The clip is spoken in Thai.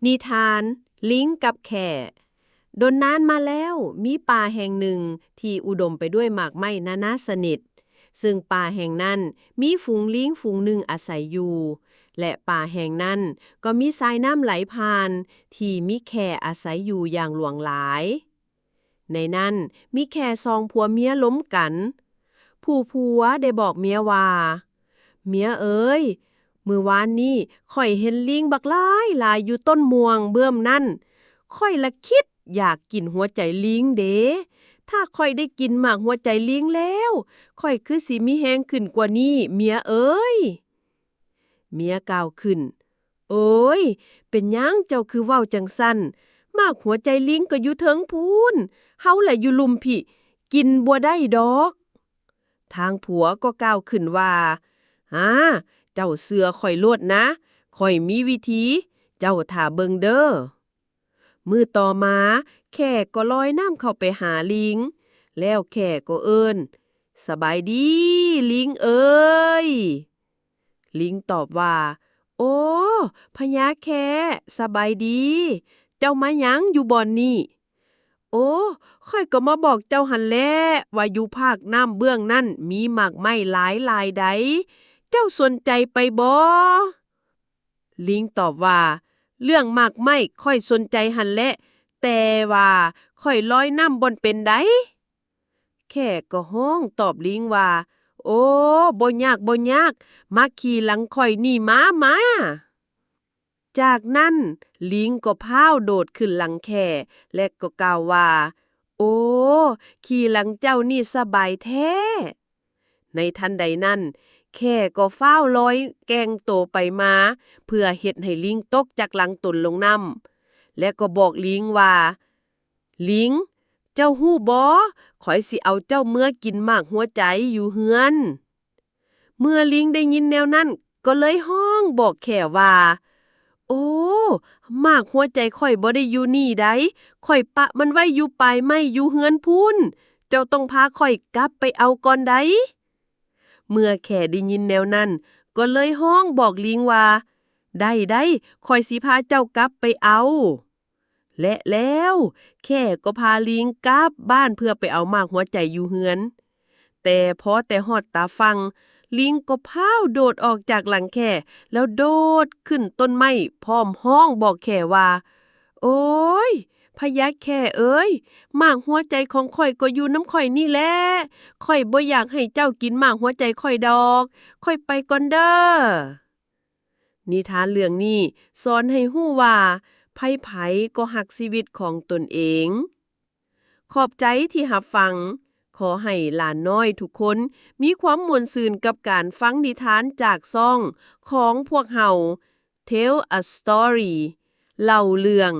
นิทานลิงกับแข่ดนนานมาแล้วมีป่าแห่งหนึ่งที่อุดมไปด้วยหมากไม้นานาชนิดซึ่งป่าแห่งนั้นมีฝูงลิงฝูงหนึ่งอาศัยอยู่และป่าแห่งนั้นก็มีสายน้ำไหลผ่านที่มีแข่อาศัยอยู่อย่างหลวงหลายในนั้นมีแข่สองผัวเมียล้มกันผู้ผัวได้บอกเมียว่าเมียเอ๋ยมื้อวานนี้ข้อยเห็นลิงบักหลายหลายอยู่ต้นม่วงเบื้อมนั่นข้อยละคิดอยากกินหัวใจลิงเด้ถ้าข้อยได้กินหมากหัวใจลิงแล้วข้อยคือสิมีแฮงขึ้นกว่านี้เมียเอ๋ยเมียกล่าวขึ้นโอ้ยเป็นหยังเจ้าคือเว้าจังซั่นหมากหัวใจลิงก็อยู่เทิงพูนเฮาแหละอยู่ลุมพิกินบ่ได้ดอกทางผัวก็กล่าวขึ้นว่าเจ้าเสือข่อยโลดนะข่อยมีวิธีเจ้าท่าเบิงเด้อมื้อต่อมาแค่ก็ลอยน้ำเข้าไปหาลิงแล้วแค่ก็เอิ้นสบายดีลิงเอ้ยลิงตอบว่าโอ้พญาแค่สบายดีเจ้ามาหยังอยู่บ่อนนี่โอ้ข้อยก็มาบอกเจ้าหันแหละว่าอยู่ภาคน้ำเบื้องนั่นมีหมากไม้หลายหลายใดเจ้าสนใจไปบ่ลิงตอบว่าเรื่องหมากไม้ค่อยสนใจหันแหละแต่ว่าค่อยลอยน้ำบ่เป็นไดแค่ก็ฮ้องตอบลิงว่าโอ้บ่ยากมาขี่หลังค่อยนี่มาจากนั้นลิงก็พาวโดดขึ้นหลังแค่และก็กล่าวว่าโอ้ขี่หลังเจ้านี่สบายแท้ในทันใดนั้นแค่ก็ฟ้าวลอยแกงโตไปมาเพื่อเฮ็ดให้ลิงตกจากหลังตนลงน้ำและก็บอกลิงว่าลิงเจ้าฮู้บ่ข้อยสิเอาเจ้าเมื่อกินหมากหัวใจอยู่เฮือนเมื่อลิงได้ยินแนวนั้นก็เลยฮ้องบอกแค่ว่าโอ้หมากหัวใจข้อยบ่ได้อยู่นี่ใดข้อยปะมันไว้อยู่ปลายไม้อยู่เฮือนพูนเจ้าต้องพาข้อยกลับไปเอาก่อนใดเมื่อแค่ได้ยินแนวนั้นก็เลยฮ้องบอกลิงว่าได้ข้อยสิพาเจ้ากลับไปเอาและแล้วแค่ก็พาลิงกลับบ้านเพื่อไปเอาหมากหัวใจอยู่เฮือนแต่พอแต่ฮอดตาฟังลิงก็พาวโดดออกจากหลังแค่แล้วโดดขึ้นต้นไม้พร้อมฮ้องบอกแค่ว่าโอ้ยพญาแค่เอ้ยหมากหัวใจของข่อยก็อยู่น้ำข่อยนี่แหละข่อยบ่อยากให้เจ้ากินหมากหัวใจข่อยดอกข่อยไปก่อนเด้อนิทานเรื่องนี้สอนให้ฮู้ว่าไผก็หักชีวิตของตนเองขอบใจที่รับฟังขอให้หลานน้อยทุกคนมีความม่วนซื่นกับการฟังนิทานจากซ่องของพวกเฮา Tell a Story เล่าเรื่อง